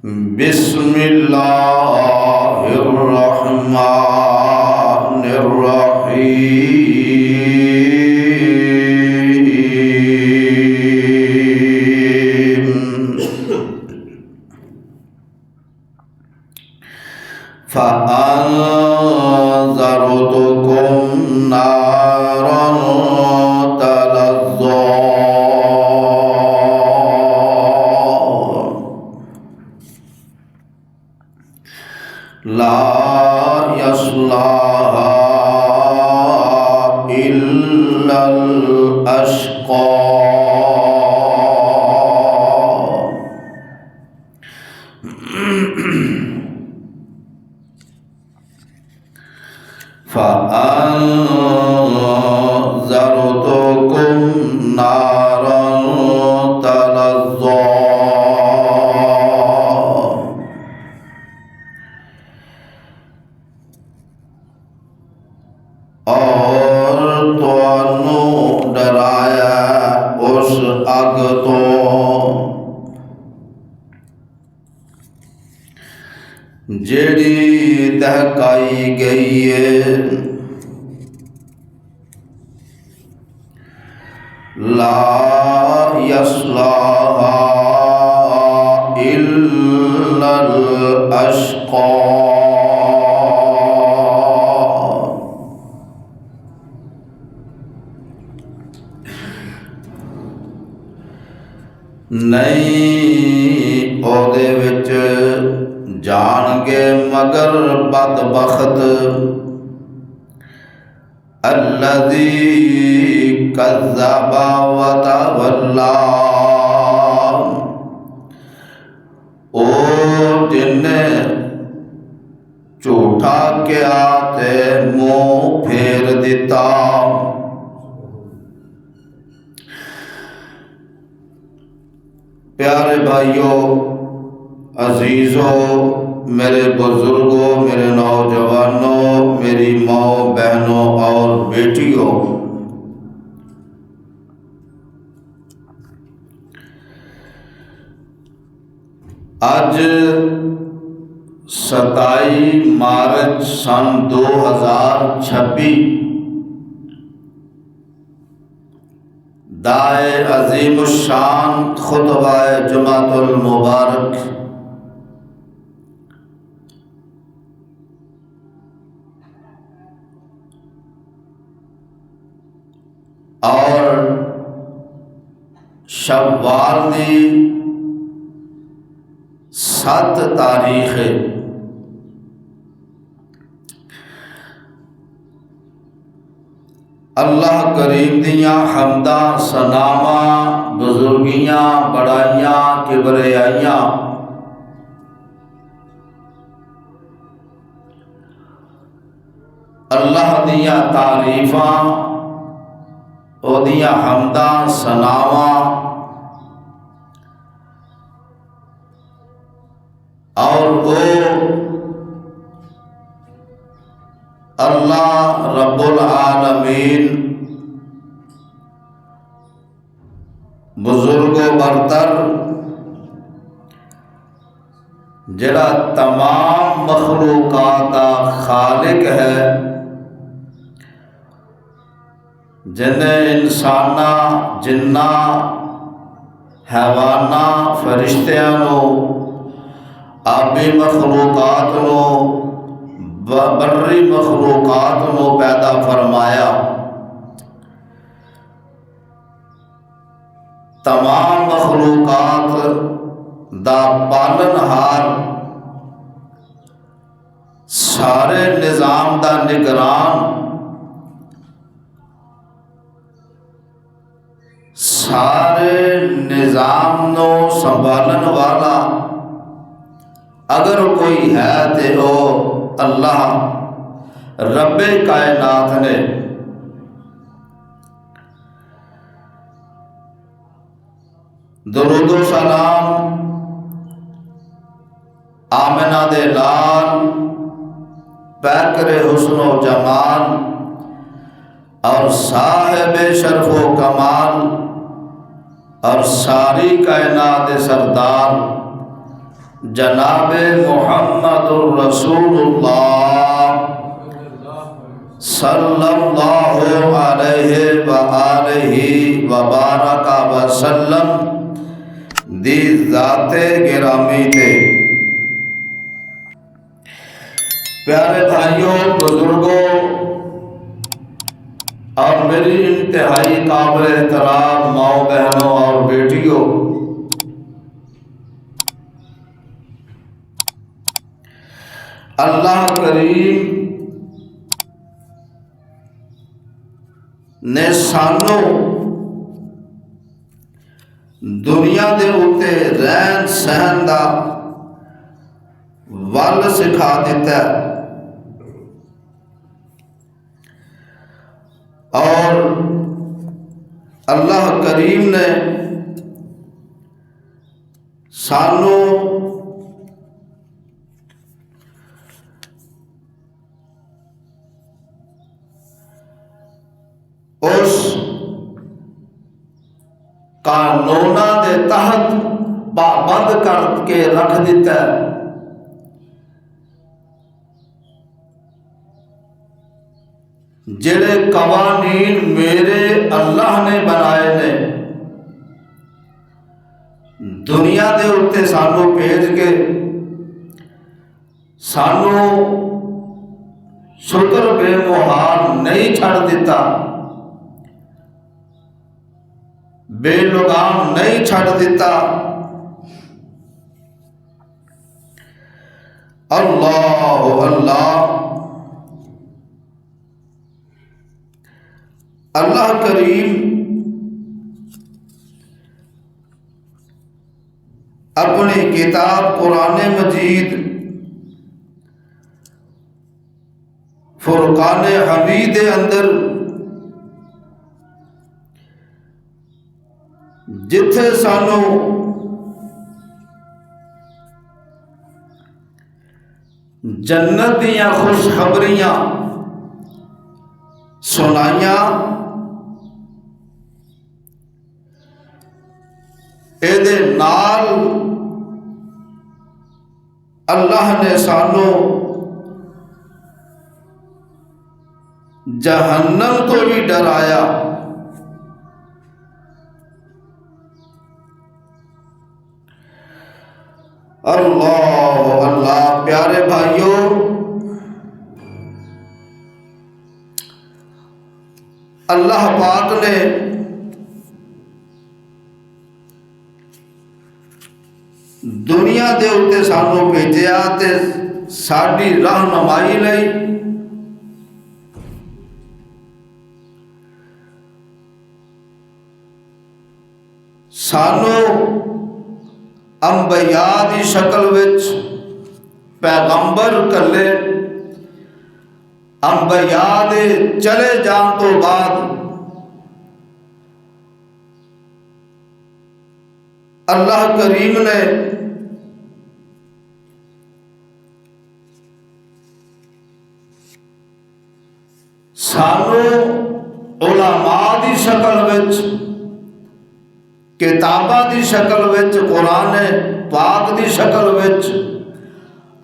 بسم اللہ الرحمن الرحیم فَأَنذَرْتُكُمْ نَارًا تَلَظَّىٰ لا يصلاها إلا الأشقى فأنذرتكم نارا تلظى اور تانوں ڈرایا اس اگ تو جیڑی دہکائی گئی ہے لا یصلاها الا الاشقى نہیں او دے وچ جان گے مگر بدبخت الذی کذب وتولا او جن نے جھوٹا کیا تے منہ پھیر دیتا پیارے بھائیوں عزیزوں میرے بزرگوں میرے نوجوانوں میری ماں بہنوں اور بیٹیوں آج 27 مارچ سن 2026 دائے عظیم الشان خطبہ جمعۃ المبارک اور شوال دی 7 تاریخ اللہ کریم دیاں حمداں ثناواں بزرگیاں بڑائیاں کبریائیاں اللہ دیاں تعریفاں او دیاں حمداں ثناواں اور وہ اللہ رب العالمین بزرگ و برتر جڑا تمام مخلوقات کا خالق ہے جنہیں انسانہ جنہ حیوانہ فرشتیاں نو آبی مخلوقات نو بری مخلوقات نو پیدا فرمایا تمام مخلوقات دا پالن ہار سارے نظام دا نگران سارے نظام نو سنبھالن والا اگر کوئی ہے تے او اللہ رب کائنات نے درود و سلام آمنہ دے لال پیکر حسن و جمال اور صاحب شرف و کمال اور ساری کائنات سردار جناب محمد الرسول اللہ صلی اللہ علیہ وآلہ وبارک وسلم دی ذات گرامی تھے۔ پیارے بھائیوں، بزرگوں اور میری انتہائی قابل احترام ماؤں، بہنوں اور بیٹیوں، اللہ کریم نے سانو دنیا دے اتے رہن سہن دا ول سکھا دیتا ہے، اور اللہ کریم نے سانو اس قانوناں دے تحت پابند کر کے رکھ دیتا ہے جڑے قوانین میرے اللہ نے بنائے نے، دنیا دے اتے سانو بھیج کے سانو شکر بے مہار نہیں چھڑ دیتا، بے لگام نہیں چھڑ دیتا۔ اللہ اللہ، اللہ کریم اپنی کتاب قرآن مجید فرقان حمید اندر جتھے سانو جنت دیاں خوشخبریاں سنائیاں، ایدے نال اللہ نے سانو جہنم تو بھی ڈرایا۔ اللہ اللہ، پیارے بھائیوں، اللہ پاک نے دنیا دے اتے سانو بھیجیا تے ساڈی رہنمائی لئی، سانو انبیاء دی شکل وچ پیغمبر کلے، انبیاء دے چلے جان تو بعد اللہ کریم نے سانو علماء دی شکل وچ، کتاباں دی شکل وچ، قرآن پاک دی شکل وچ،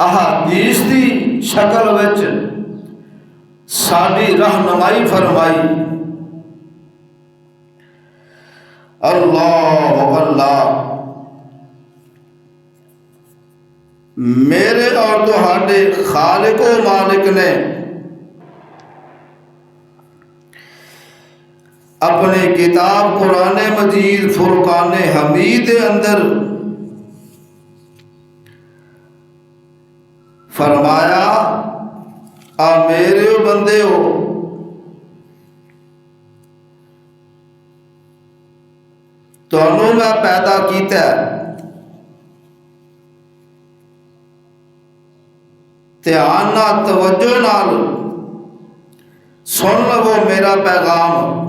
احادیث دی شکل وچ ساری رہنمائی فرمائی۔ اللہ اللہ، میرے اور تہاڈے خالق و مالک نے اپنی کتاب قرآن مجید فرقان حمید اندر فرمایا، آ میرے بندے ہو، تانوں میں پیدا کیتا ہے، دھیان نال توجہ نال سن لو میرا پیغام۔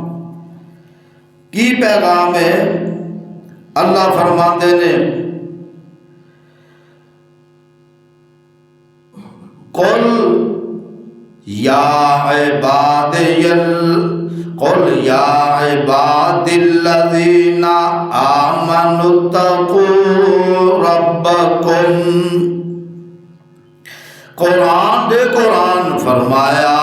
کی پیغام ہے؟ اللہ فرماندے نے، قل یا عباد الذین آمنوا اتقوا ربکم، قرآن دے قرآن فرمایا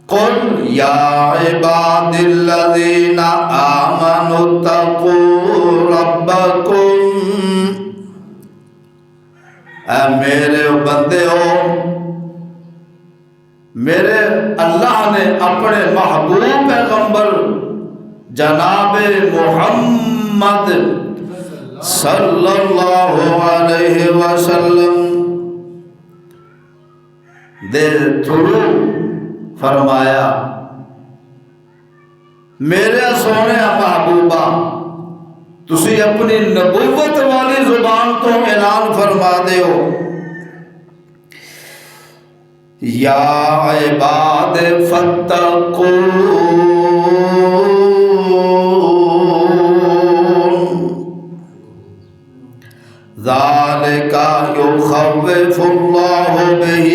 قل یا عباد الذین آمنوا اتقوا ربکم، اے میرے بندے ہو، میرے اللہ نے اپنے محبوب پیغمبر جناب محمد صلی اللہ علیہ وسلم دے تھرو فرمایا میرے سونے محبوبہ تسی اپنی نبوت والی زبان تو اعلان فرما دے ہو یا عباد فتقون ذالک یخوف اللہ بہ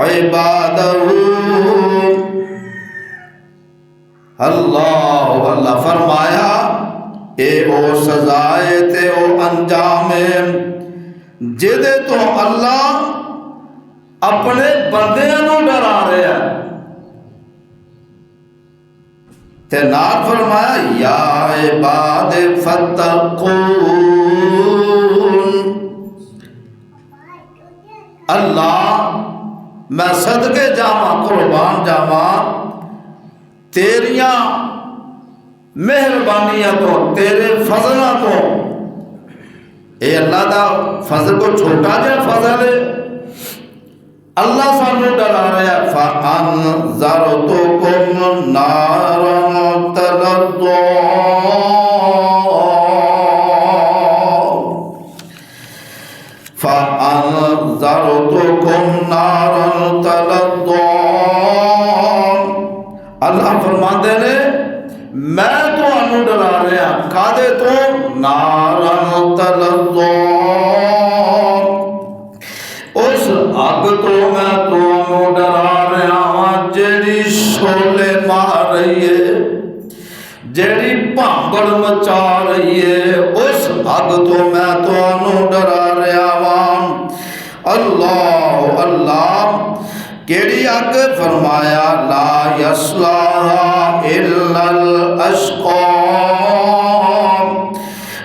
عبادہ، اللہ فرمایا اے او سزائے تے او انجام جدے تو اللہ اپنے بندیاں نو ڈرا رہا ہے، تے نال فرمایا یا عباد فتقون، اللہ میں صدقے جاواں قربان جاواں تیریاں مہربانیاں تو تیرے فضلہ تو، اے اللہ دا فضل کو چھوٹا جا فضل ہے، اللہ سانو ڈرا رہا ہے فَأَنذَرْتُكُمْ نَارًا تَلَظَّىٰ، فَأَنذَرْتُكُمْ نَارًا تَلَظَّىٰ، اللہ فرماندے نے میں تو انو ڈرا رہا کادے تو نارًا تَلَظَّىٰ، اس اگ تو میں تو انو ڈرا رہا ہاں جیڑی شولے مار رہی ہے، جیڑی پامبڑ مچا رہی ہے، اس اگ تو میں تو انو ڈرا رہا ہاں۔ اللہ اللہ کیڑی اگ؟ فرمایا لا یصلاھا الا الاشقی،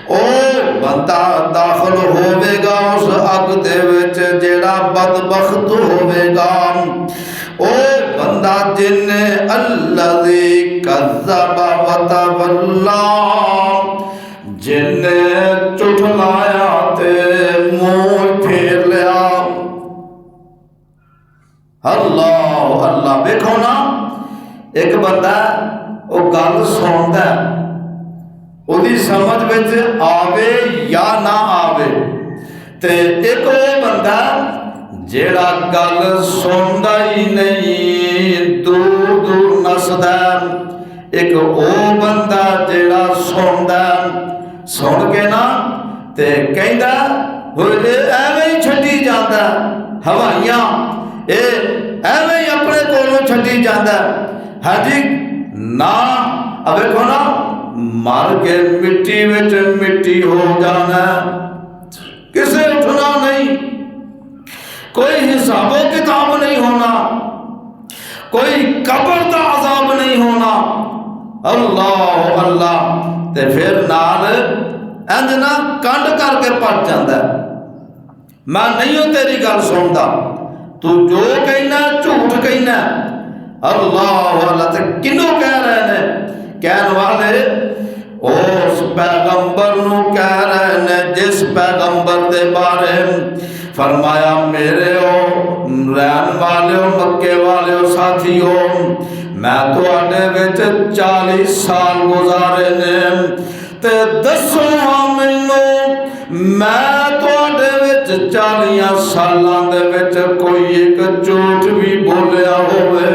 او بندہ داخل ہوے گا اس اگ دے وچ جیڑا بدبخت ہوے گا، او بندہ جن الذی کذب وتولا، جن چٹلایا تے منہ پھیر لیا۔ اللہ اللہ دیکھو نا ایک بندہ وہ گل سنتا ہے، وہی سمجھ وچ آوے یا نہ آوے، تے ایک وہ بندہ جیڑا گل سندا ہی نہیں دور دور نسدا، ایک وہ بندہ جیڑا سندا سن کے نا تے کہندا ہوئے ایویں ہی چھڈی جاندا ہوائیاں، اے ایویں ہی اپنے کولوں چھڈی جاندا، ہاں جی نا اب دیکھو نا مر کے مٹی وچ مٹی ہو جانا، کسے اٹھنا نہیں، کوئی حساب و کتاب نہیں ہونا، کوئی قبر دا عذاب نہیں ہونا۔ اللہ اللہ تے پھر نال انج نہ کنڈ کر کے پٹ جاندا، میں نہیں ہوں تیری گل سنتا، تو جو کہنا جھوٹ کہنا۔ اللہ اللہ تے کنوں کہہ رہے ہیں؟ کہن والے اس پیغمبر نو کہہ رہے ہیں جس پیغمبر دے بارے فرمایا میرے ہو رہن والے ہو مکے والے ہو ساتھی ہو، میں تو آڈے وچ 40 سال گزارے نے، تے دسو مینوں میں تو آڈے وچ 40 سالاں دے وچ کوئی ایک جھوٹ بھی بولیا ہوئے؟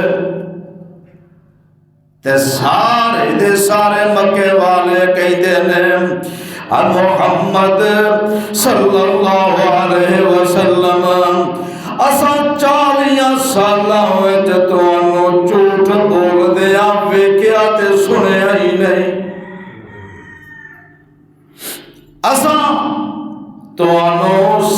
تے سارے دے سارے مکے والے کہتے ہیں محمد صلی اللہ علیہ وسلم اساں 40 سالاں وچ تانوں جھوٹ بول دیا ویکھیا تے سنیا ہی نہیں، اساں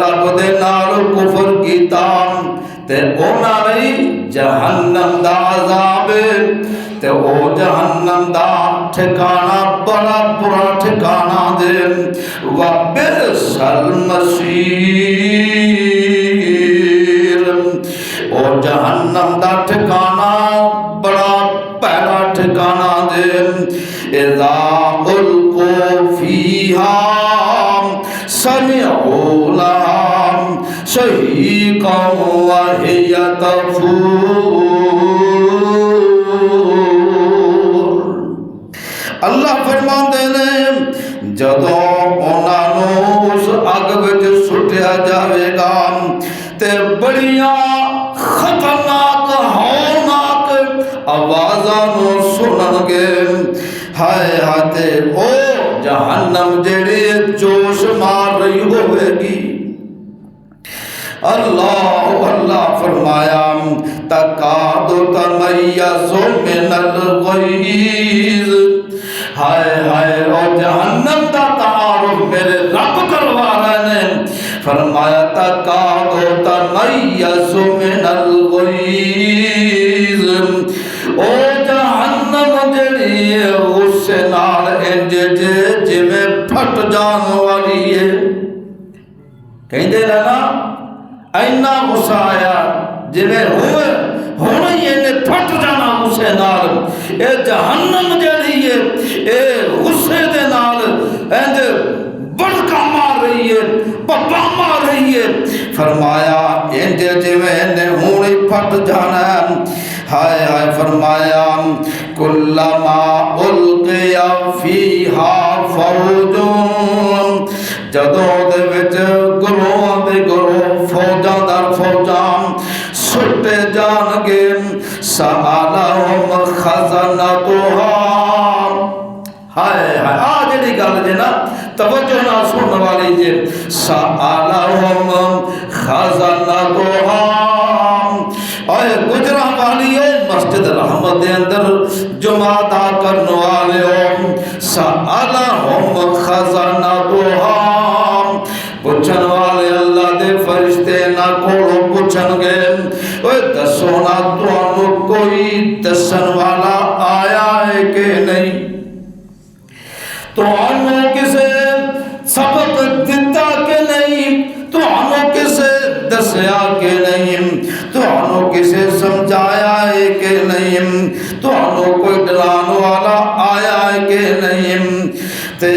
رب دے نال کفر کیتا تے انہاں لئی جہنم دا عذاب تے او جہنم دا ٹھکانہ بڑا برا ٹھکانہ دے وَبِئْسَ الْمَصِيرُ او جہنم دا ٹھکانہ بڑا پہلا ٹھکانہ دے اِذَا أُلْقُوا فِيهَا سَمِعُوا لَهَا شَهِيقًا وَهِيَ تَفُورُ اللہ فرماندے نے جدوں انہاں نوں اس اگ وچ سٹیا جاوے گا تے بڑیاں خطرناک ہولناک آوازاں نوں سنن گے ہائے ہاتھے او جہنم جڑی جوش مار رہی ہوئے گی اللہ فرمایا تکاد تمیز من الغیظ ہائے ہائے او جہنم دا تعارف میرے رب کروا رہے نے فرمایا تکاد تمیز من الغیظ او جہنم جڑی غصے نال انج جے میں پھٹ جان والی ہے کہندے رہنا اینا غصہ آیا جے میں ہونا ہی انہیں پھٹ جانا غصے نال اے جہنم جڑی ہے اے غصے دے نال انج بڑکا مار رہی ہے پپا مار رہی ہے فرمایا انج جے میں انہیں ہونا ہی پھٹ جانا ہے ہائے ہائے فرمایا کلما القی فیہا فوج جدوں دے وچ گروہ دے گروہ فوجاں در فوجاں سٹے جان گے سالہم خزنتہا ہائے ہائے جڑی گل جے نا توجہ نہ سننے والی جے سالہم خزنتہا اے گجرہ والی مسجد رحمت دے اندر جمعہ دا کرنے والے سالہم خزنتہا پوچھن والے اللہ دے فرشتے نہ کوڑوں پوچھن گے اوے دسو نہ تانوں کوئی دسن والا آیا ہے کہ نہیں تانوں کسے سبق دیتا کہ نہیں تانوں کسے دسیا کہ نہیں تانوں کسے سمجھایا ہے کہ نہیں تانوں کوئی ڈران والا آیا ہے کہ نہیں تے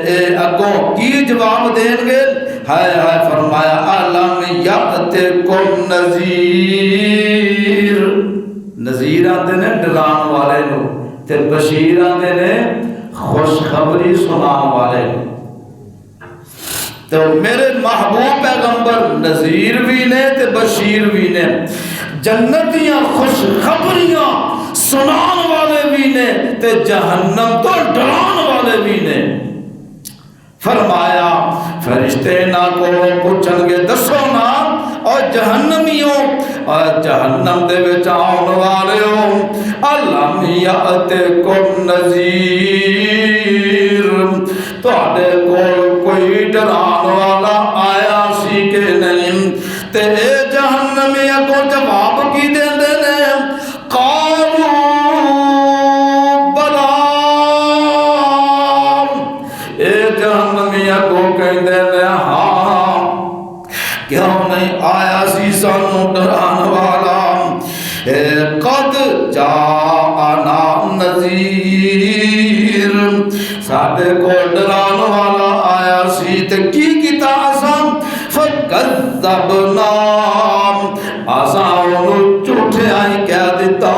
اے اگوں کی جواب دیں گے ہائے ہائے فرمایا علم یاتکم نذیر نذیر آتے نے ڈران والے نو تے بشیر آتے نے خوشخبری سنان والے نو تو میرے محبوب پیغمبر نذیر بھی نے تے بشیر بھی نے جنتیاں خوشخبریاں سنان والے بھی نے تے جہنم تو ڈران والے بھی نے فرمایا فرشتے نہ کو پوچھن گے دسو نا اور جہنمیوں اور جہنم دے وچ آن والے ہو علم یاتکم نذیر تواڈے کول کوئی ڈران والا آیا سی کہ نہیں تے اے جہنمیاں کو جواب کی دیندے نے کیوں نہیں آیا سی سانوں ڈران والا قد جاءنا نذیر ساڈے کو ڈران والا آیا سی تے کی کیتا اساں فکذبنا اساں انہوں جھوٹیاں کہہ دیتا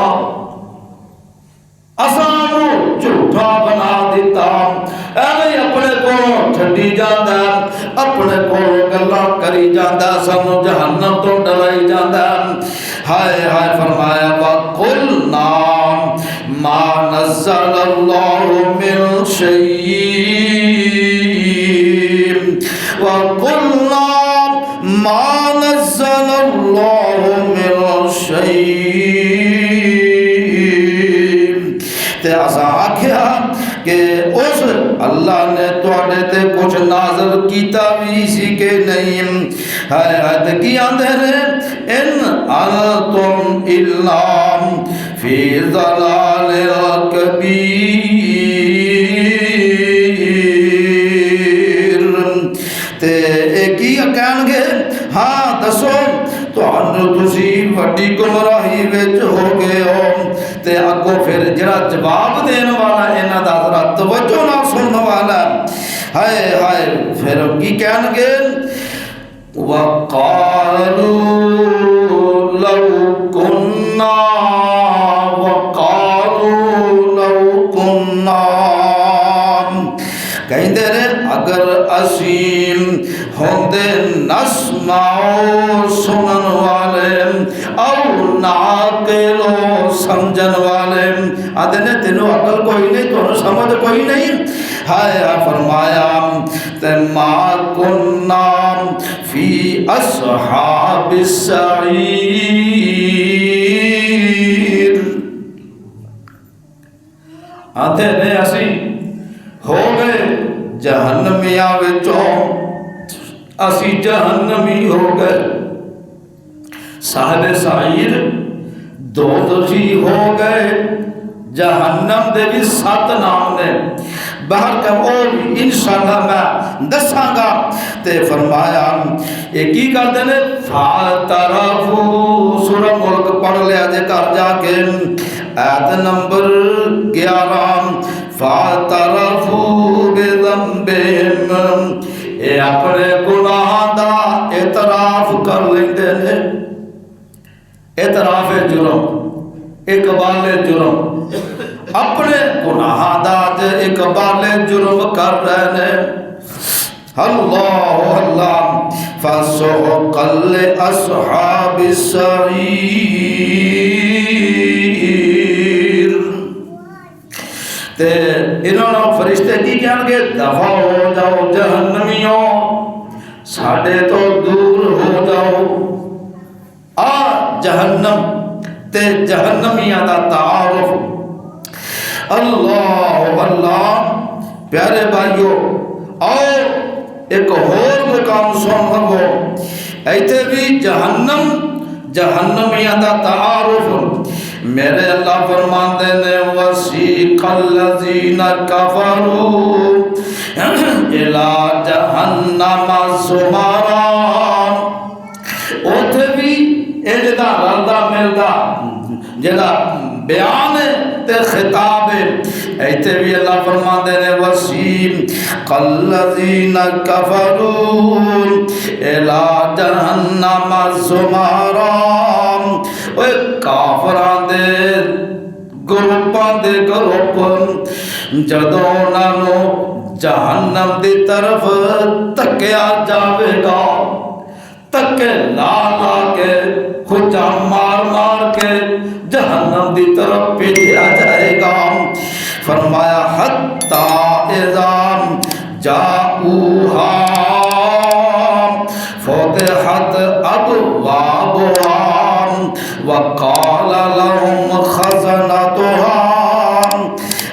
اساں انہوں جھوٹا بنا دیتا ایویں اپنے کو چھڈی جاندا اپنے کو گلاں کری جاندا سانوں جہنم تو ڈرائی جاندا ہائے ہائے فرمایا وَقُلْنَا مَا نَزَّلَ اللَّهُ مِن شَيْءٍ وَقُلْنَا مَا نَزَّلَ اللَّهُ مِن شَيْءٍ تے اساں آکھیا کہ اس اللہ نے تو تواڈے تے کچھ نازل کیتا بھی سی کہ نہیں تے کی آندے نے ان انتم الا فی ضلال کبیر تے کی کہن گے ہاں دسو تسی وڈی گمراہی وچ ہو گئے ہو تے اگوں پھر جڑا جواب دین والا انہاں دا ذرا توجہ نال سنن والا ہائے ہائے پھر کی کہن گے وقالوا لو كنا کہندے نے اگر اسیم ہوندے نسمعو سنن والے او ناقلو سمجھن والے آدھے نے تینوں عقل کوئی نہیں تو سمجھ کوئی نہیں ہائے فرمایا تے ما کننا فی اصحاب السعیر آدھے نے اسی ہو گئے جہنمیاں وچوں اسی جہنمی ہو گئے صاحب سعیر دوزخی ہو گئے جہنم دے بھی 7 نام نے باہر کا وہ انشاءاللہ میں دساں گا تے فرمایا یہ کی کرتے ہیں فَاعْتَرَفُوا سورہ ملک پڑھ لیا جے کر جا کے آیت نمبر 11 فَاعْتَرَفُوا بِذَنبِهِمْ اے اپنے گناہ دا اعتراف کر لیندے نے اعتراف جرم اقبال جرم اپنے گناہ دا اقبال جرم کر رہے ہیں اللہ اللہ فَسُحْقًا لِأَصْحَابِ السَّعِيرِ تے انہوں نے فرشتے کی کہن گے دفع ہو جاؤ جہنمیوں ساڑھے تو دور ہو جاؤ آ جہنم تے جہنمیاں دا تعارف اللہ اللہ پیارے بھائیو اور ایک اور مقام سن لگو ایتے بھی جہنمیاں دا تعارف میرے اللہ فرماندے نے وَسِيقَ الَّذِينَ كَفَرُوا إِلَى جَهَنَّمَ زُمَرًا اوتھے بھی اے جدا رلدا ملدا جدا بیان تے خطاب ایتے بھی اللہ فرماندے نے وَسِيقَ الَّذِينَ كَفَرُوا إِلَى جَهَنَّمَ زُمَرًا اوے کافران دے گروپاں دے گروپ جدوں نانو جہنم دی طرف تکیا جاوے گا تکے لا لا کے خجا مار مار کے جہنم دی طرف پیٹھیا جائے گا فرمایا حتی اذا جاؤہا فتحت ابوابها وقال لهم خزنتها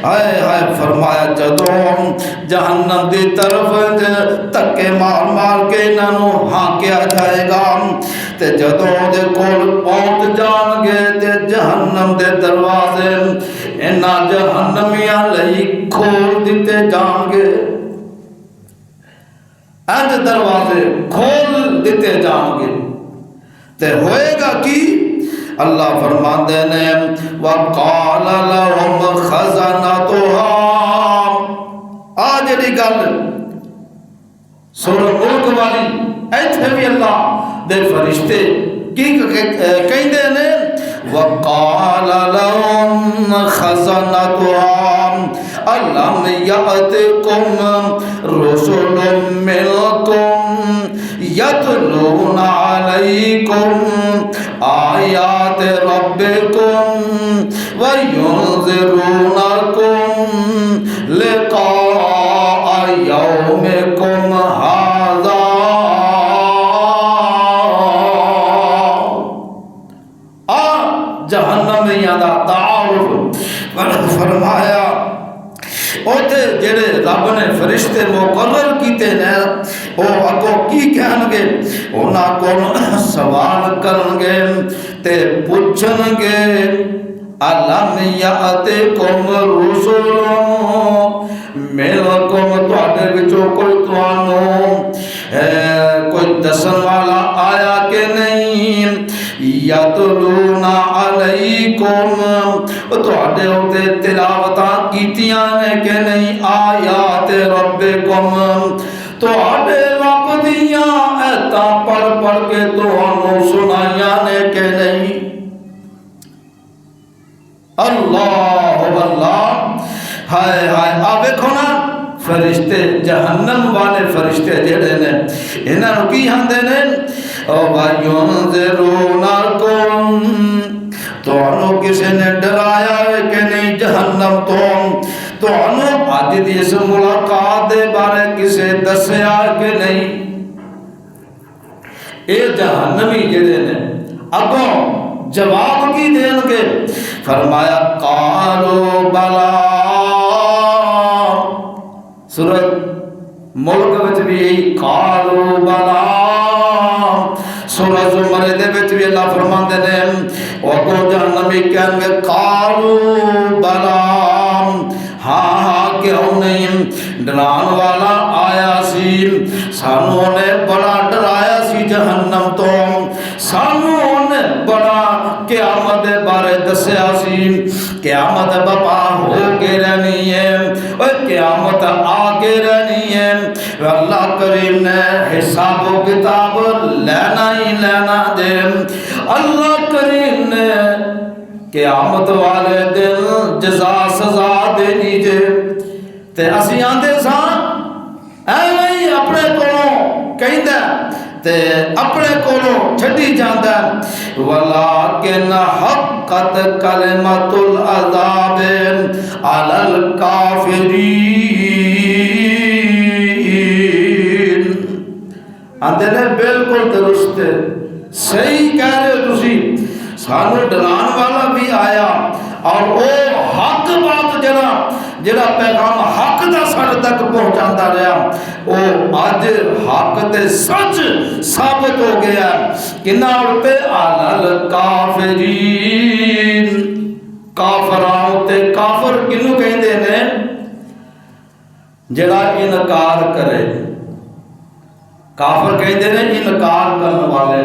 آئے آئے فرمایا جدوں جہنم دی طرف تکے مار مار کے انہوں ہاں کیا جائے گا تے جدوں دے کول پہنچ جان گے تے جہنم دے دروازے انہاں جہنمیاں لئی کھول دیتے جان گے انج دروازے کھول دیتے جان گے تے ہوئے گا کی اللہ فرماندے نے وَقَالَ لَهُمْ خَزَنَتُهَا آج دی گل سورہ ملک والی ایتھے بھی اللہ دے فرشتے کی کہندے نے وَقَالَ لَهُمْ خَزَنَتُهَا أَلَمْ يَأْتِكُمْ رُسُلٌ مِّنكُمْ يَتْلُونَ عَلَيْكُمْ آيَاتِ رَبِّكُمْ وَيُنذِرُونَكُمْ لِقَاءَ يَوْمِكُمْ هَذَا جہنمیاں دا تعارف فرمایا اوتے جڑے رب نے فرشتے مقرر کیتے نے او اگوں کی کہن گے انہاں کو سوال کرن گے تے پوچھن گے الم یاتکم رسول منکم تواڈے وچوں کوئی تانوں کوئی دسن والا آیا کہ نہیں یتلون علیکم تواڈے اوتے تلاوتاں کیتیاں نے کہ نہیں آیات ربکم تواڈے رب دیاں ایتاں پڑھ پڑھ کے تانوں سنائیاں نے کہ نہیں اللہ اللہ ہائے ہائے آپ دیکھو نا فرشتے جہنم والے فرشتے جڑے نے انہاں نوں کی آندے نے او وَيُنذِرُونَكُمْ تانوں کسے نے ڈرایا ہے کہ نہیں جہنم تانوں اج دی اس ملاقات دے بارے کسے دسیا کہ نہیں اے جہنمی جڑے نے اگوں جواب کی دین گے فرمایا قالوا بلا سورۃ ملک وچ بھی قالوا بلا سورۃ زمر دے وچ بھی اللہ فرماندے نے او کو جہنمی کہن گے قالوا بلا ہاں ہاں کیوں نہیں ڈران والا آیا سی سانوں نے بڑا ڈرایا سی جہنم تو سانوں نے بڑا قیامت دے بارے دسیا سی قیامت بپا ہو کے رہنی ہے اور قیامت آگے رہنی ہے اللہ کریم نے حساب و کتاب لینا ہی لینا دے اللہ کریم نے قیامت والے دن جزا سزا دینی جے تے اسی آندے ساں ایویں ہی اپنے کولوں کہندا تے اپنے کولوں چھڈی جاندا ولکن حقت کلمۃ العذاب علی الکافرین آندے نے بالکل درست صحیح کہہ رہے ہو تسی سانو ڈران والا بھی آیا اور وہ حق بات جڑا پیغام حق دا ساڈے تک پہنچاندا رہیا وہ اج حق تے سچ ثابت ہو گیا کنا تے علل کافرین کافراں تے کافر کینو کہندے نے جڑا انکار کرے کافر کہندے نے انکار کرن والے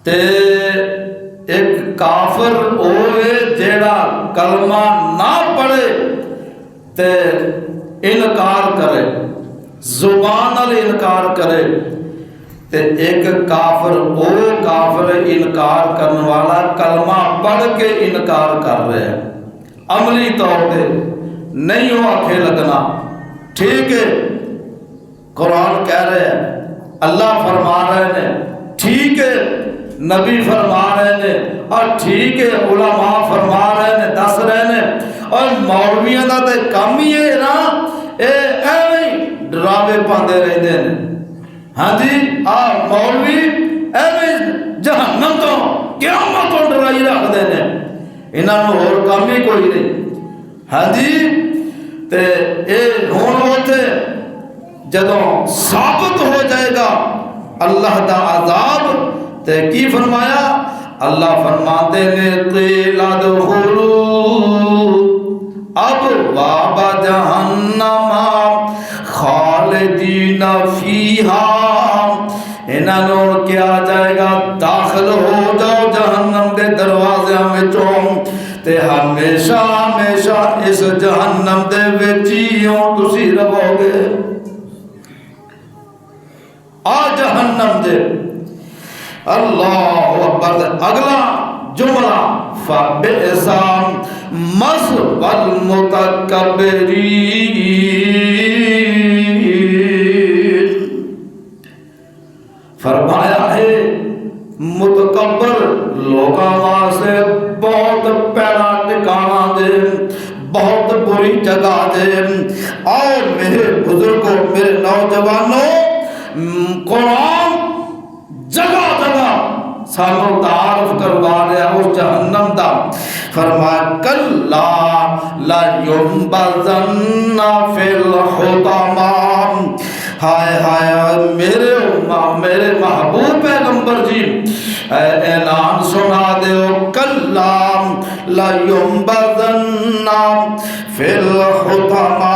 تے ایک کافر ہوئے جیڑا کلمہ نہ پڑھے تے انکار کرے زبان نال انکار کرے تے ایک کافر او کافر انکار کرنے والا کلمہ پڑھ کے انکار کر رہے ہیں عملی طور پہ نہیں ہو آنکھیں لگنا ٹھیک ہے قرآن کہہ رہے ہیں اللہ فرما رہے ہیں ٹھیک ہے نبی فرما رہے ہیں اور ٹھیک ہے علماء فرما رہے ہیں دس رہے ہیں اور مولویاں دا تے کام ہی ہے نا اے ایویں ڈراوے پاندے رہندے ہیں ہاں جی مولوی ایویں جہنم تو قیامت تو ڈرائی رکھدے نے انہاں نوں ہور کام ہی کوئی نہیں ہاں جی تے اے ہن اوتھے جدوں ثابت ہو جائے گا اللہ دا عذاب تے کی فرمایا اللہ فرماتے نے قیل ادخلوا ابواب جہنم خالدین فیہا انہاں نوں کیا جائے گا داخل ہو جاؤ جہنم کے دروازے وچوں تے ہمیشہ ہمیشہ اس جہنم دے وچ ہی تسی رہو گے جہنم دے اللہ اکبر اگلا جملہ فبئس مثوى المتکبرین فرمایا ہے متکبر لوگاں واسطے بہت پیڑا ٹھکانہ دے بہت بری جگہ دے اور میرے بزرگوں میرے نوجوانوں قرآن جگہ جگہ سانو تعارف کروا رہا اس جہنم دا فرمایا کلا لینبذن فی الحطمہ، ہائے ہائے میرے محبوب پیغمبر جی اعلان سنا دیو، کلا لینبذن فی الحطمہ،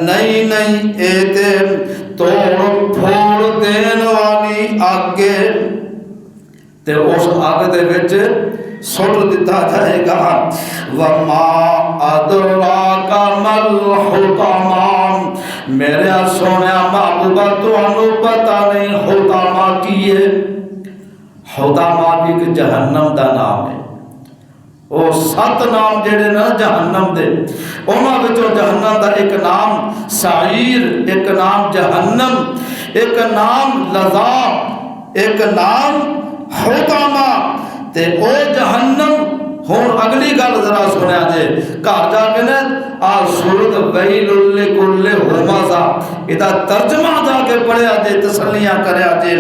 نہیں اے تے توڑ پھوڑ دین والی آگے تے اس آگ دے وچ سٹ دیتا جائے گا۔ وما ادراک مل حطمہ، میرے سونے محبوبہ تانوں پتہ نہیں حطمہ کی ہے؟ حطمہ بھی ایک جہنم دا نام ہے۔ وہ 7 نام جڑے نا جہنم دے، انہاں وچوں جہنم دا ایک نام سعیر، ایک نام جہنم، ایک نام لظا، ایک نام حطمہ، تے او جہنم۔ ہن اگلی گل ذرا سنیا جے، گھر جا کے نا آ سورت ویل لکل ہمزہ ادا ترجمہ جا کے پڑھیا جے، تسلیاں کریا جے۔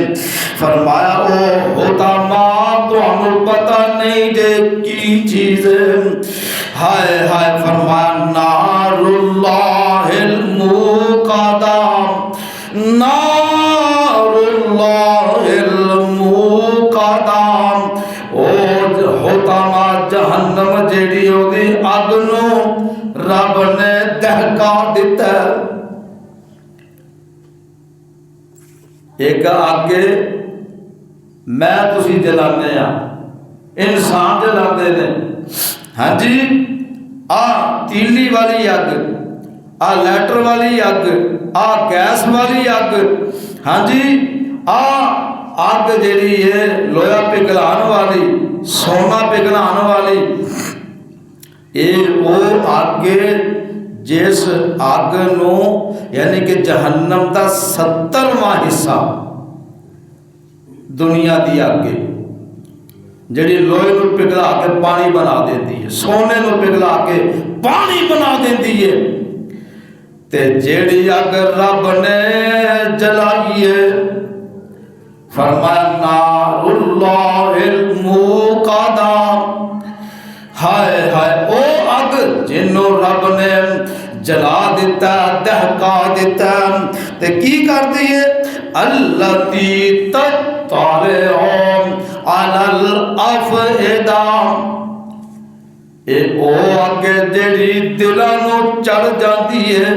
فرمایا او حطمہ تانوں پتہ نہیں جے کی چیز ہے؟ ہائے ہائے، فرمایا نار اللہ الموقدہ، نار اللہ الموقدہ، او حطمہ جہنم جیڑی او دی اگ نو رب نے دہکا دیتا ہے۔ ایک اگ میں تسی جلانے ہاں، انسان جلاتے نے، ہاں جی، آ تیلی والی اگ، آ لیٹر والی اگ، آ گیس والی اگ، ہاں جی، آ اگ جیڑی ہے لویا پگھلان والی، سونا پگھلان والی، اے وہ اگ جس اگ نو یعنی کہ جہنم دا 70واں حصہ دنیا دی اگ جڑی لوہے نو پگھلا کے پانی بنا دیتی ہے، سونے نو پگھلا کے پانی بنا دیتی ہے، تے جیڑی اگ رب نے جلائی ہے، فرمایا نار اللہ الموقدہ، ہائے ہائے او اگ جنوں رب نے جلا دیتا، دہکا دیتا، تے کی کر دیئے؟ التی تطلع علی الافئدہ، اے او اگ جڑی دلاں نو چڑھ جاندی ہے۔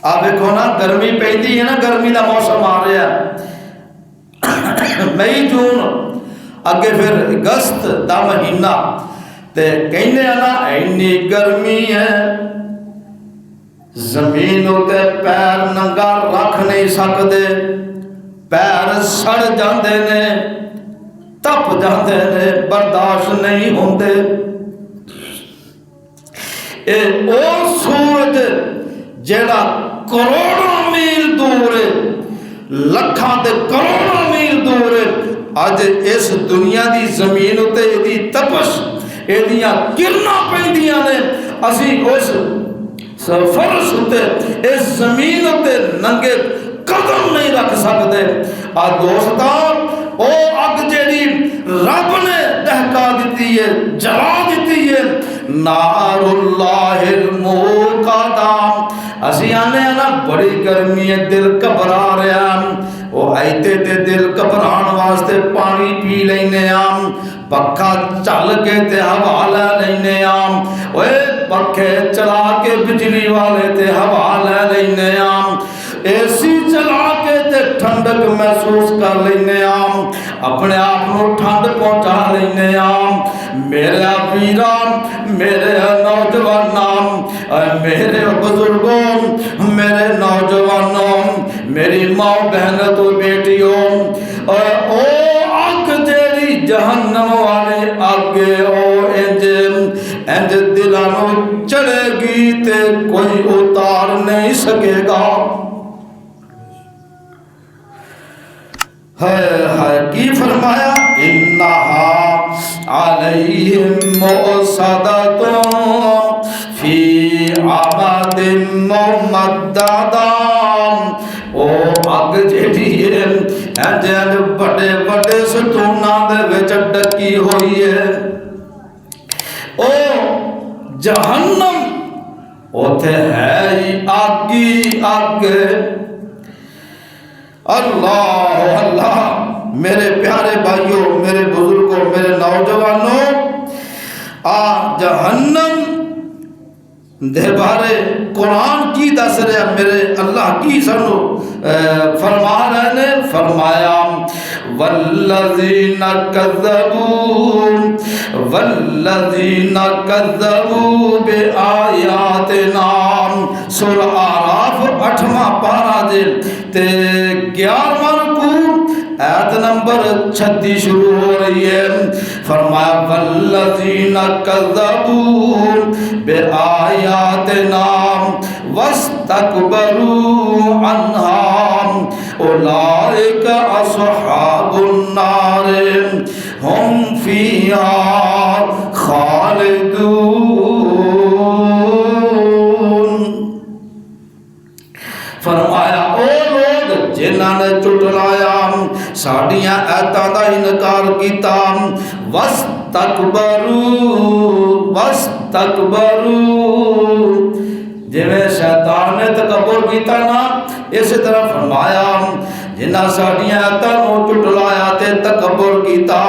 آپ دیکھو نا گرمی پیندی ہے نا، گرمی دا موسم آ رہا ہے، مئی جون اگے پھر اگست دا مہینہ، تے کہنے نا اینی گرمی ہے زمین تے پیر ننگا رکھ نہیں سکدے، پیر سڑ جاندے نے، تپ جاندے نے، برداشت نہیں ہوندے۔ اے او سورج جیڑا کروڑوں میل دور ہے، لکھاں تے کروڑوں میل دور ہے، اج اس دنیا دی زمین تے دی تپش ایدیاں کرنا پیندیاں نے، اسی اس فرش تے اس زمین تے ننگے قدم نہیں رکھ سکتے۔ آ دوستان او اگ جیڑی رب نے دہکا دیتی ہے، جلا دیتی ہے، نار اللہ الموقدہ۔ اسی آنے ہیں نا بڑی گرمی ہے، دل گھبرا رہا، وہ آئیتے تے دل گھبران واسطے پانی پی لینے آم، پکھا چل کے تے ہوا لے لینے آم، اوے پکھے چلا کے بجلی والے تے ہوا لے لینے آم، اے سی چلا کے تے ٹھنڈک محسوس کر لینے آم، اپنے آپ کو ٹھنڈ پہنچا لینے آم۔ میرے پیران، میرے نوجوانوں، میرے بزرگوں، میرے نوجوانوں، میری ماں بہن تو بیٹیوں، او اگ جیڑی جہنم والے آگے او انج دلانو چڑھے گی تے کوئی اتار نہیں سکے گا۔ ہے کی فرمایا؟ انہا علیہم مؤصدۃ فی عمد ممددہ، او اگ جیڑی ہے انج بڑے بڑے ستوناں دے وچ ڈکی ہوئی ہے، او جہنم اوتھے ہے ہی اگ ہی اگ۔ اللہ اللہ میرے پیارے بھائیوں، میرے بزرگوں، میرے نوجوانوں، جہنم دے بارے قرآن کی دس رہا، میرے اللہ کی سنو فرما رہے نے، فرمایا والذین کذبوا بآیاتنا، سورہ اعراف 8واں پارہ تے 11واں رکوع آیت نمبر 36 شروع ہو رہی ہے۔ فرمایا والذین کذبوا بآیاتنا واستکبروا عنہا اولئک اصحاب النار ہم فیہا خالدون۔ فرمایا او لوگ جنہاں نے چٹلایا ساڈیاں آیاتاں دا انکار کیتا، واستکبروا جویں شیطان نے تکبر کیتا نا، اسی طرح فرمایا جنہاں ساڈیاں آیاتاں نوں چٹلایا تے تکبر کیتا،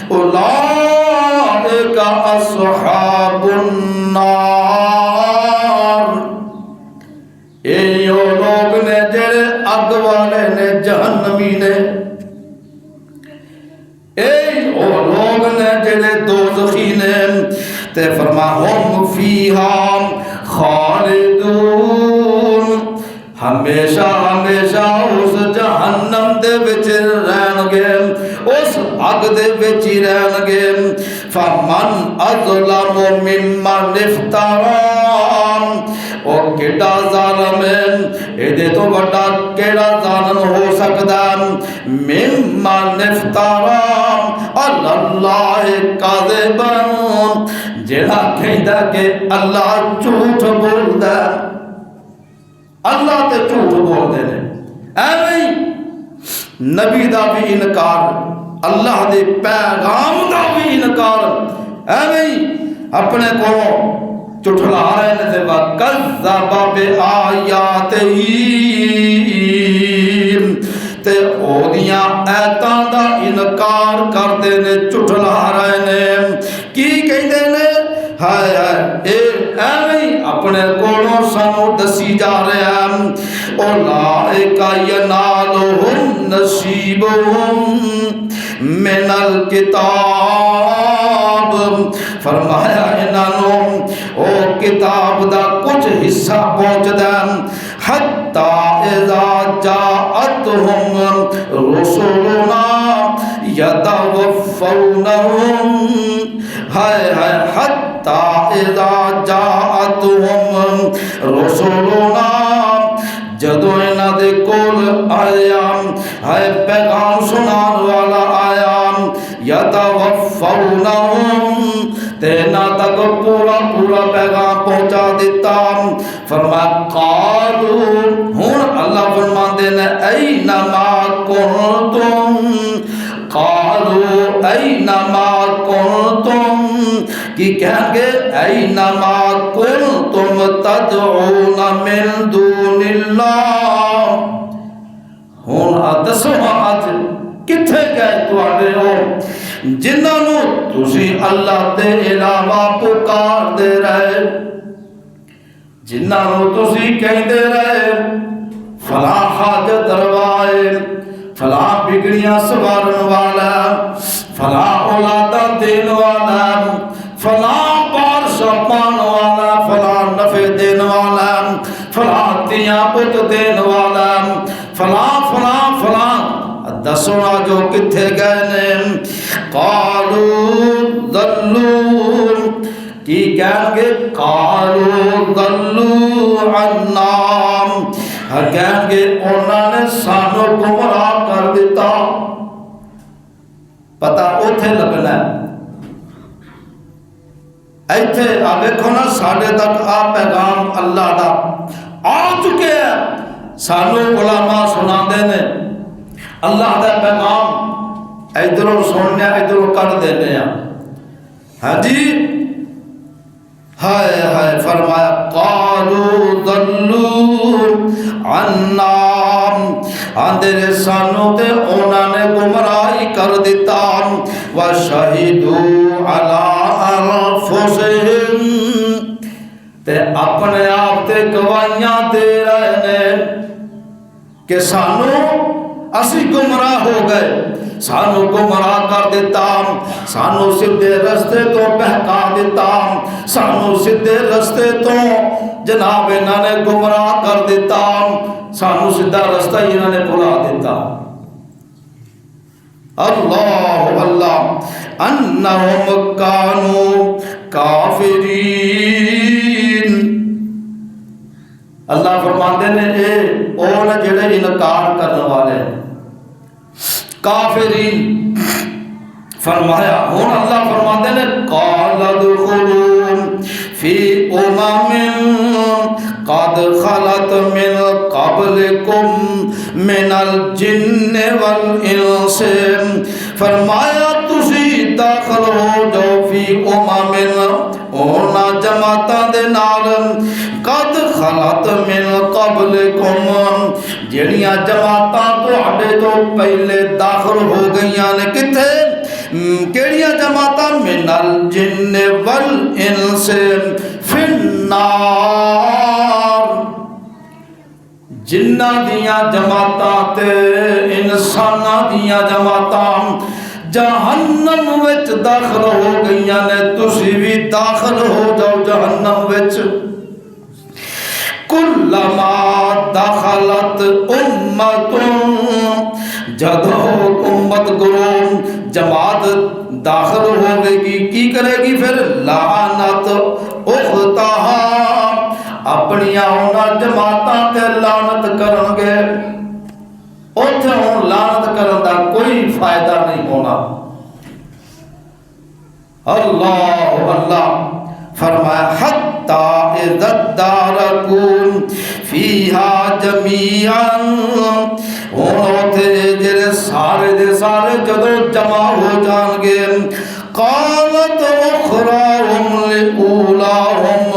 اولئک اصحاب النار، یہ لوگ نے جڑے اگ والے نے، جہنمی نے، او لوگ نے جڑے دوزخی نے، تے فرما ہم فیہا خالدون، ہمیشہ ہمیشہ اس جہنم دے وچ رہن گے، اس اگ دے وچ ہی رہن گے۔ فمن اظلم ممن افترا، او کیڑا ظالم ہے، ایدے تو بڑا کیڑا ظالم ہو سکدا، ممن افترا علی اللہ کذبا، جڑا کہندا کہ اللہ جھوٹ بولدا، اللہ تے جھوٹ بولدے نے، ایویں نبی دا بھی انکار، اللہ دے پیغام دا بھی انکار، ایویں اپنے کو چٹھلا رہے نے تے وَكَذَّبَ بِآيَاتِهِ، تے اودیاں آیاتاں دا انکار کردے نے، چٹھلا رہے نے، کی کہندے نے، ہائے ہائے اے ایویں اپنے کولوں سانو دسی جا رہا ہے، اولئک ینالہم نصیبہم من الکتاب، فرمایا انہوں او کتاب دا کچھ حصہ پہنچ دیں، حتی اذا جاءتہم رسولنا یتوفونہم، ہائے ہائے حتی اذا جاءتہم رسولنا، جدو انہاں دے کول آیا، ہائے پیغام سنان والا آیا، یتوفونہم تینا تک پورا پورا پیغام پہنچا دیتا، فرمایا قالو، ہون اللہ فرما دینا اینما کنتم، قالو اینما کنتم، کی کہیں گے اینما کنتم تدعون من دون اللہ، ہون دسو آج کتھے گئے تواڈے ہو جنہاں نو تسی اللہ دے علاوہ پکار دے رہے، جنہاں نو تسی کہندے رہے فلاں حاجت روائے، فلاں بگڑیاں سوارن والا، فلاں اولاداں دین والا، فلاں بارشاں پان والا، فلاں نفع دین والا، فلاں تیاں پت دین والا، فلاں فلاں فلاں، دسونا جو کتھے گئے نے، قالو ضلوا، کی کہیں گے قالو ضلوا عنا، کہیں گے انہوں نے سانو گمراہ کر دیتا، پتہ اوتھے لگنا ہے، ایتھے آ دیکھو نا ساڑھے تک آ پیغام اللہ دا آ چکے ہیں، سانو علماء سناندے نے اللہ دا پیغام ادھروں سننے ادھروں کر دینے ہیں. ہاں جی ہائے ہائے فرمایا قالوا ضلوا عنا اندر سانو تے انہاں نے گمراہی کر دیتا وشہدوا علی انفسہم تے اپنے آپ تے گواہیاں دے رہے نے کہ سانو اسی گمراہ ہو گئے سانو گمراہ کر دیتا سانو سیدھے رستے تو بہکا دیتا سانو سیدھے رستے تو جناب انہوں نے گمراہ کر دیتا سانو سیدھا رستہ انہوں نے بھلا دیتا. اللہ اللہ انہم کانوا کافرین. اللہ فرماتے ہیں اے اون جڑے انکار کرنے والے کافرین. فرمایا ہون اللہ فرماتے ہیں قال ادخلوا فی امم قد خلت من قبلکم من الجن والانس. فرمایا تسی داخل ہو جاؤ فی امم اونا جماعتاں دے نال قد خلت من قبلکم جڑیاں جماعتاں تواڈے تو پہلے داخل ہو گئیاں نے. کتھے کیڑیاں جماعتاں من الجن والانس فی النار. جنہ دیاں جماعتاں تے انساناں دیاں جماعتاں جہنم وچ داخل ہو گئیاں نے. تسی بھی داخل ہو جاؤ جہنم وچ. کلما دخلت امت جدو امت گروہ جماعت داخل ہوئے گی کی کرے گی پھر لعنت اختہا اپنی آنا جماعتاں تے لعنت کرن گے. اوتھے ہوں لعنت کرن دا کوئی فائدہ نہیں ہونا. اللہ اللہ فرمایا حتی اذا ادارکون فیہا جمیعا ہوتے جڑے سارے دے سارے جدو جمع ہو جان گے قالت اخراہم لأولاہم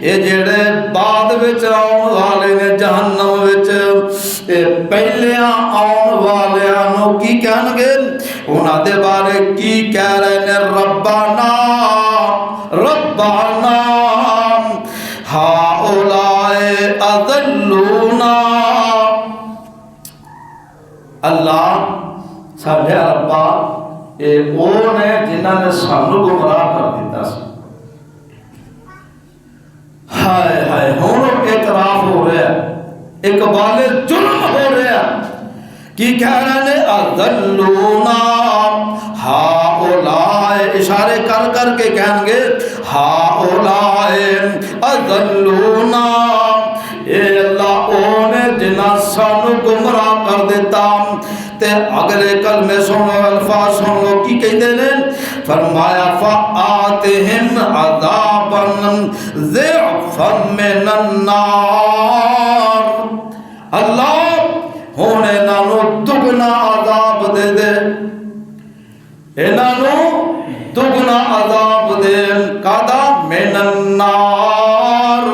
یہ جڑے بعد وچ آن والے نے جہنم وچ پہلے آن والے آنو کی کہن گے انہاں دے بارے کی کہہ رہے نے ربنا ربنا ہؤلاء اضلونا. اللہ ساڈے ربا اے او نے جنہاں نے سانو گمراہ کر دیتا سی. ہائے ہائے ہن اعتراف ہو رہا ہے اقبال جرم ہو رہا ہے کی کہہ رہے نے اضلونا ہؤلاء اشارے کر کر کے کہیں گے ہؤلاء اضلونا اے اللہ اونے جنہاں سانو گمراہ کر دیتا. تے اگلے کلمے سنو الفاظ سنو کی کہتے ہیں فرمایا فآتہم عذابا ضعفا من النار. اللہ ہونے نانو دگنا عذاب دے دے انہوں دگنا عذاب دے کادا من النار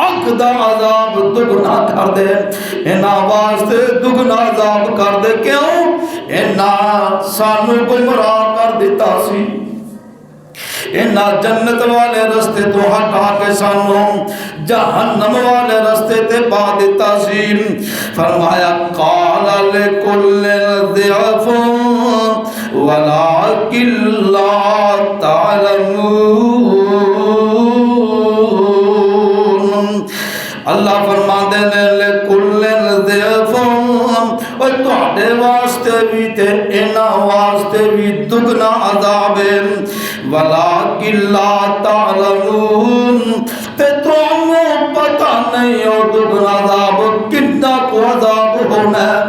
اقدا عذاب دگنا کر دے انہاں واسطے دگنا عذاب کر دے. کیوں انہاں سانو گمراہ کر دیتا سی انہاں جنت والے رستے تو ہٹا کے سانو جہنم والے رستے تے پا دیتا سی. فرمایا قال لکل ضعف ولکن لا تعلمون. اللہ فرماتے ہیں لکل ضعف اور تواڈے واسطے بھی تے انہاں واسطے بھی دگنا عذاب ہے ولکن لا تعلمون تے تمہیں پتہ نہیں ہو دگنا عذاب کتنا کو عذاب ہونا ہے.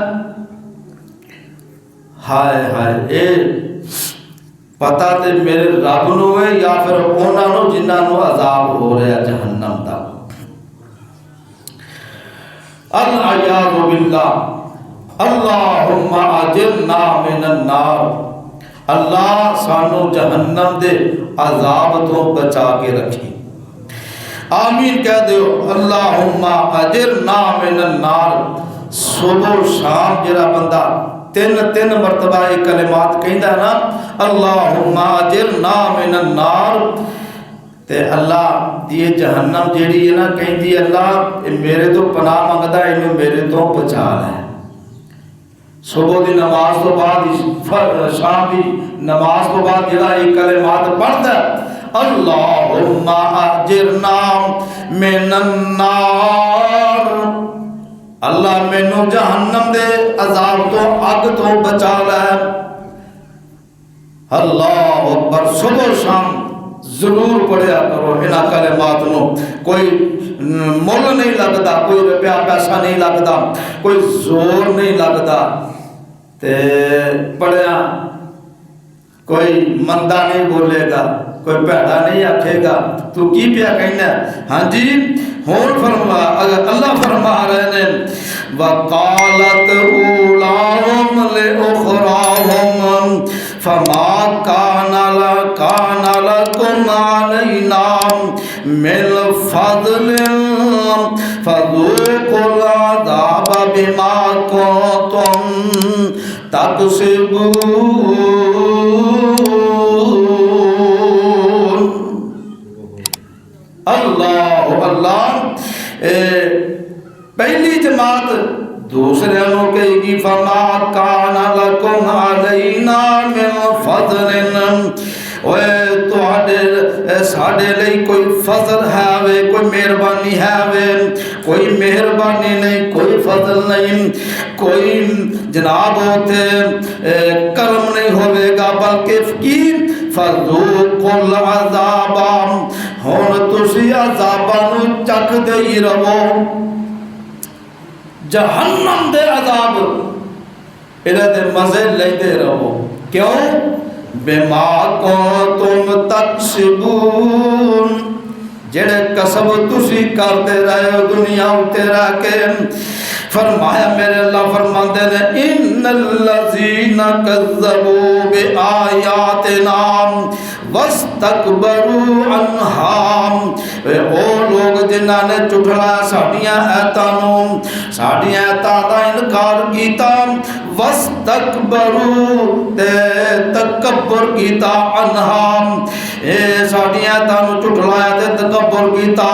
ہائے ہائے اے پتہ تے میرے رب نو ہے یا پھر انہاں نو جنہاں نو عذاب ہو رہا جہنم دا. العیاذ باللہ۔ اللہم اجرنا من النار، اللہ سانو جہنم دے عذاب تو بچا کے رکھی۔ آمین کہہ دیو۔ اللہم اجرنا من النار، صبح و شام جڑا بندہ تین مرتبہ یہ کلمات کہندا ہے نا، اللہم اجرنا من النار، تے اللہ یہ جہنم جیڑی ہے نا کہندی اللہ میرے تو پناہ منگدا ہے، انہوں میرے تو بچا لے۔ صبح دی نماز تو بعد شام دی نماز تو بعد جڑا یہ کلمات پڑھدا ہے، اللہم اجرنا من النار، اللہ مینوں جہنم دے عذاب تو اگ تو بچا لے۔ اللہ اکبر۔ صبح و شام ضرور پڑھیا کرو انہاں کلمات نو، کوئی مول نہیں لگتا، کوئی روپیہ پیسہ نہیں لگتا، کوئی زور نہیں لگتا، تے پڑھیا کوئی مندہ نہیں بولے گا، کوئی پیڑا نہیں آکھے گا تو کی پیا کہنا ہے؟ ہاں جی ہون فرما اللہ فرما رہے ہیں وَقَالَتْ أُولَاهُمْ لِأُخْرَاهُمْ فَمَا كَانَ لَكُمْ عَلَيْنَا مِنْ فَضْلٍ فَذُوقُوا الْعَذَابَ بِمَا كُنْتُمْ تَكْسِبُونَ۔ اللہ اللہ۔ پہلی جماعت دوسرے انہوں کہے گی فَمَا كَانَ لَكُمْ عَلَيْنَا مِنْ فَضْلٍ، ساڑھے لئی کوئی فضل ہے، کوئی مہربانی ہے، کوئی مہربانی نہیں، کوئی فضل نہیں، کوئی جناب ہوتے کرم نہیں ہوئے گا، بلکہ فقیر فَذُوقُوا الْعَذَابَ، ہون تسی عذابانو چک دے ہی رہو، جہنم دے عذاب انہیں دے مزے لیتے رہو۔ کیوں؟ بِمَا كُنْتُمْ تَكْسِبُونَ، جڑے کسب تسی کرتے رہے ہو دنیا اتے رہ کے۔ فرمایا میرے اللہ فرماتے ہیں ان الذین کذبوا بآیاتنا واستکبروا عنہا، وہ لوگ جنہاں نے جھٹلایا ساڈیاں آیاتاں، ساڈیاں آیاتاں دا انکار کیتا، واستکبروا تے تکبر کیتا عنہا، ساڈیاں آیاتاں جھٹلایا تے تکبر کیتا۔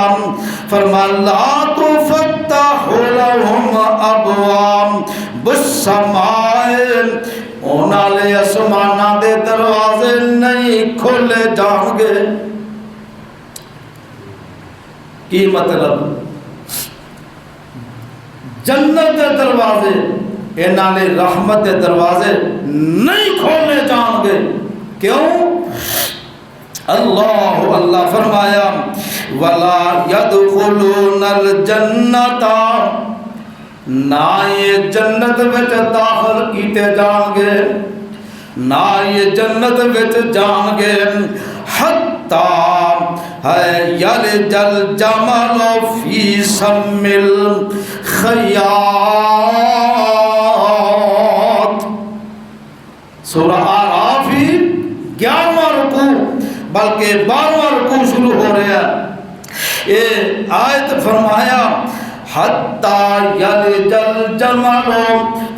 فرمایا لا تفتح لهم ابواب السماء، انہاں لے آسماناں دے دروازے نہیں کھولے جان گے۔ کی مطلب؟ جنت دے دروازے انہاں لے رحمت دے دروازے نہیں کھولے جان گے۔ کیوں؟ اللہ اللہ فرمایا وَلَا يَدْخُلُونَ الْجَنَّةَ، نہ یہ جنت وچ داخل کیتے جان گے، نہ یہ جنت وچ جان گے، حتیٰ یلج الجمل فی سم الخیاط۔ سورہ آراف ہی 11واں رکوع بلکہ 12واں رکوع شروع ہو رہا ہے۔ یہ آیت فرمایا حتیٰ یلج الجمل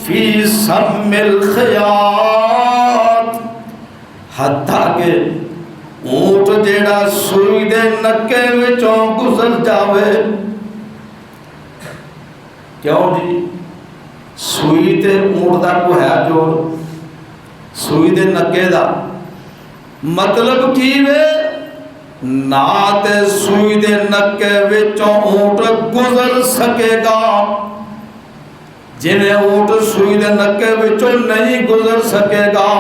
فی سم الخیاط، حتیٰ کہ اونٹ جیڑا سوئی دے نکے وچوں گزر جاوے۔ کیوں جی؟ سوئی تے اونٹ دا کو ہے جوڑ، سوئی دے نکے دا مطلب کی وے؟ نہ تے سوئی دے نکے وچوں اونٹ گزر سکے گا، جنہیں اونٹ سوئی دے نکے وچوں نہیں گزر سکے گا،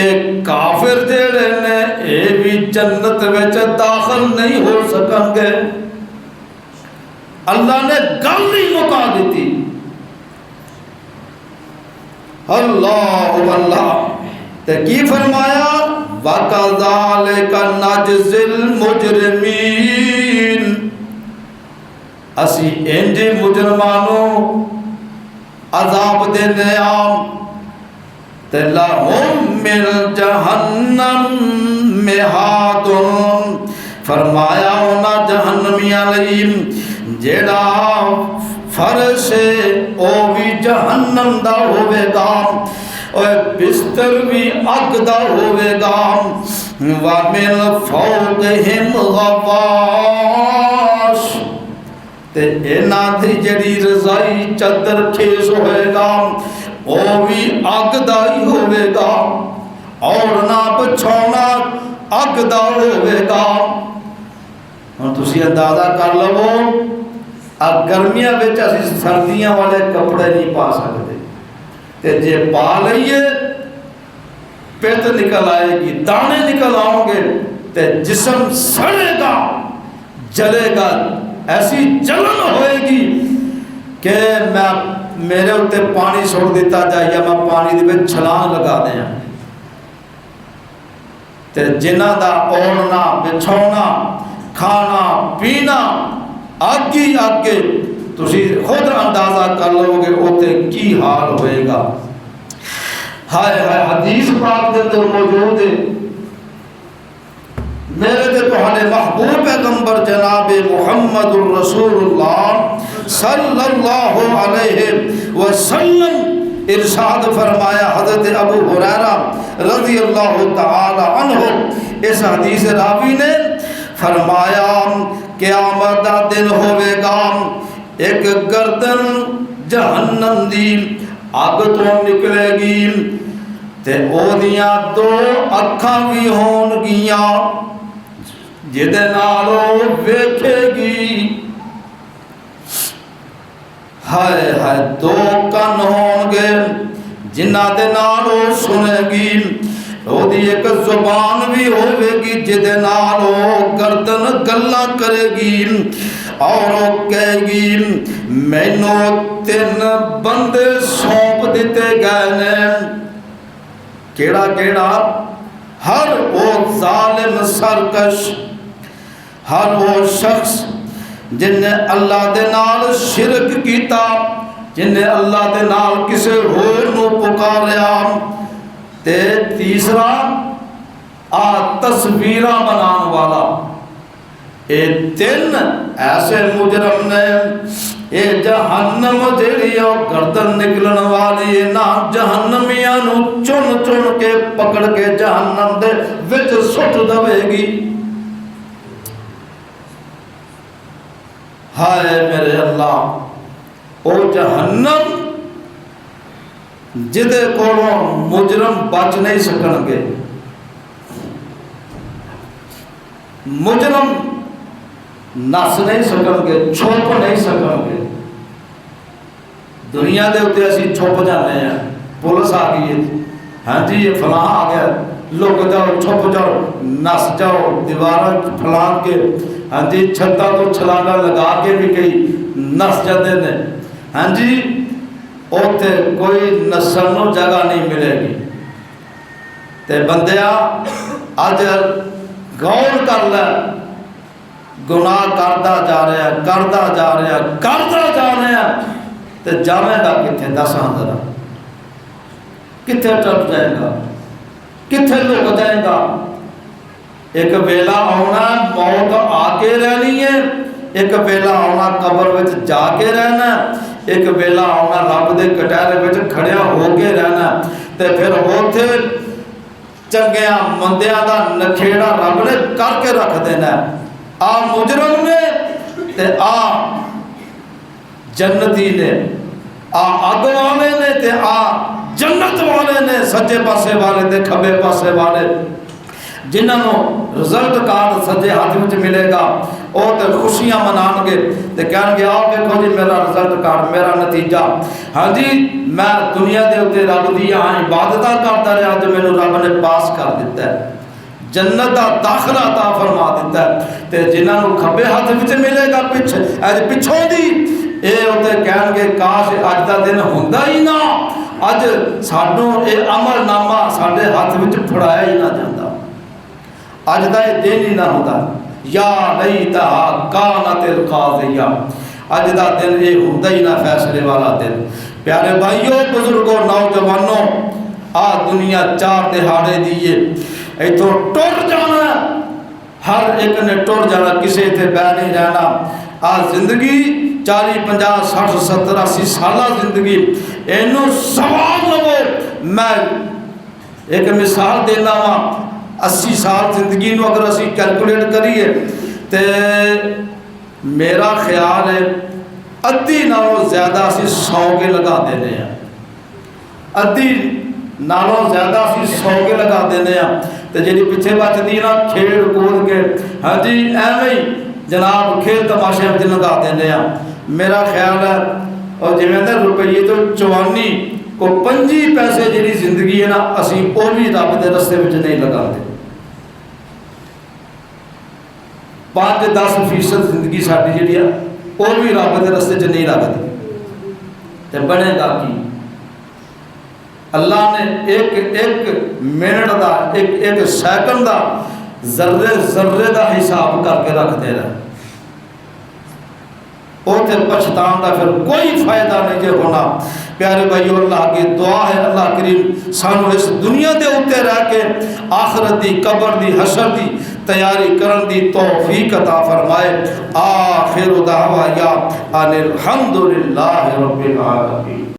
ایک کافر جڑے نے اے بھی جنت وچ داخل نہیں ہو سکیں گے۔ اللہ نے گل ہی مکا دیتی۔ اللہ اللہ تے کی فرمایا وَكَذَلِكَ نَجْزِي الْمُجْرِمِينَ، اسی انج مجرمانوں عذاب دینے آم تے لہم من جہنم مہادن فرمایا ہونا جہنمی علیہم جیڑا فرش او بھی جہنم دا ہوئے گا اور بستر بھی اگ دا ہوئے گا وَمِن فَوْقِهِمْ غَوَاشٍ تے اینا دی جڑی رضائی چادر کھیس ہوئے گا او بھی اگ دا ہی ہوئے گا اور نہ بچھونا اگ دا ہوئے گا. اور تسی اندازہ کر لو اب گرمیاں بچ اسی سردیاں والے کپڑے نہیں پا سکتے تے جے پا لئیے پت نکل آئے گی دانے نکل آؤں گے تے جسم سڑے گا جلے گا ایسی جلن ہوئے گی کہ میرے اتے پانی چھوڑ دیتا جائے یا میں پانی دے چھلانگ لگا دیا تے جنہ دا اوڑنا بچھونا کھانا پینا آگی آگے تسی خود اندازہ کر لو گے اوتے کی حال ہوئے گا. ہائے ہائے حدیث پاک دے اندر موجود ہے میرے تے تہاڈے محبوب پیغمبر جناب محمد الرسول اللہ صلی اللہ علیہ وسلم ارشاد فرمایا حضرت ابو ہریرہ رضی اللہ تعالی عنہ اس حدیث راوی نے فرمایا قیامت دا دن ہوئے گا ایک گردن جہنم دی آگ تو نکلے گی تے او دیاں دو اکھاں بھی ہون گیاں جدے نالو ویکھے گی ہائے ہائے دو کن ہون گے جنہ دے نالو سنے گی او دی ایک زبان بھی ہوئے گی جدے نالو گردن گلہ کرے گی اور وہ کہے گی مینو تین بندے سونپ دیتے گئے نے کیڑا کیڑا ہر وہ ظالم سرکش ہر وہ شخص جن نے اللہ دے نال شرک کیتا جن نے اللہ دے نال کسے ہور نو پکاریا تے تیسرا تصویرہ بنان والا اے تین ایسے مجرم نے اے جہنم جیڑی او گردن نکلن والی نا جہنمیاں نو چن چن کے پکڑ کے جہنم دے وچ سٹ دوے گی. ہائے میرے اللہ او جہنم جدے کولوں مجرم بچ نہیں سکن گے مجرم نس نہیں سکن گے چھپ نہیں سکن گے. دنیا دے اتے اسی چھپ جانے ہیں پولیس آ گئی ہے ہاں جی یہ فلاں آ گیا لوگ جاؤ چھپ جاؤ نس جاؤ دیوارہ پھلان کے ہاں جی چھتا تو چھلانا لگا کے بھی کئی نس جاتے نے ہاں جی اوتے کوئی نسنو جگہ نہیں ملے گی. تے بندیا آج غور کر لے گناہ کردا جا رہا ہے کردا جا رہا ہے کردا جا رہا ہے تے جاویں گا کتھے دس ذرا کتھے ٹپ جائے گا کتھے لک جائے گا. ایک ویلا آنا موت آ کے رہنی ہے ایک ویلا آنا قبر وچ جا کے رہنا ایک ویلا آنا رب دے کٹہرے وچ کھڑیا ہو کے رہنا تے پھر اوتھے چنگیاں مندیاں دا نکھیڑا رب نے کر کے رکھ دینا. آ مجرم نے تے آ جنتی نے آ اگ والے نے تے آ جنت والے نے سجے پاسے والے تے کھبے پاسے والے جنہوں رزلٹ کارڈ سجے ہاتھ وچ ملے گا او تے خوشیاں منان گے تے کہن گے آؤ دیکھو جی میرا رزلٹ کارڈ میرا نتیجہ ہاں جی میں دنیا دے اتے رب دی عبادتاں کرتا رہا جو مینوں رب نے پاس کر دیتا ہے جنت دا داخلہ عطا فرما دیتا ہے. تے جنہوں کھبے ہاتھ وچ ملے گا پچھوں دی اے اوتے کہن گے کاش اج دا دن ہوندا ہی نہ اج سانوں اے عمل نامہ ساڈے ہاتھ وچ پھڑایا ہی نہ جاندا اج دا یہ دن ہی نہ ہوندا. یا لیتہا کانت القاضیہ اج دا دن یہ ہوندا ہی نہ فیصلے والا دن۔ پیارے بھائیو، بزرگوں، نوجوانوں، آ دنیا چار دہاڑے دیئے ایتھوں ٹر جانا، ہر ایک نے ٹر جانا، کسے تے بہ نہیں رہنا۔ آ زندگی 40 50 60 70 80 سالہ زندگی اینو سوال لو۔ میں ایک مثال دینا وا، 80 سال زندگی نو اگر اسی کیلکولیٹ کریے تے میرا خیال ہے ادھی نالوں زیادہ اسی 100 کے لگا دینے ہیں، ادھی نالوں زیادہ اسی 100 کے لگا دینے ہیں۔ تے جی پیچھے بچتی نا کھیڑ کود کے، ہاں جی ایویں جناب کھیل تماشے میں لگا دینے ہیں۔ میرا خیال ہے اور جی میں روپیے تو 54 کو 25 پیسے جی زندگی ہے نا اسی وہ بھی رب دے رستے میں نہیں لگا دے۔ 5-10% زندگی ساری جی ہے وہ بھی رب دے رستے نہیں لگتی، تو بنے گا کی؟ اللہ نے ایک منٹ دا ایک سیکنڈ دا ذرے دا حساب کر کے رکھ دے رہا، اوتے پچھتان دا پھر کوئی فائدہ نہیں جے ہونا۔ پیارے بھائیو، اللہ کی دعا ہے اللہ کریم سانو اس دنیا دے اوتے رہ کے آخرت دی، قبر دی، حشر دی تیاری کرن دی توفیق عطا فرمائے۔ آخر دعوایا ان الحمدللہ رب العالمین۔